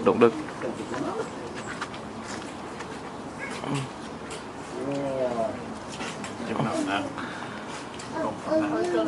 động lực. Chừng nào nè. Không phải là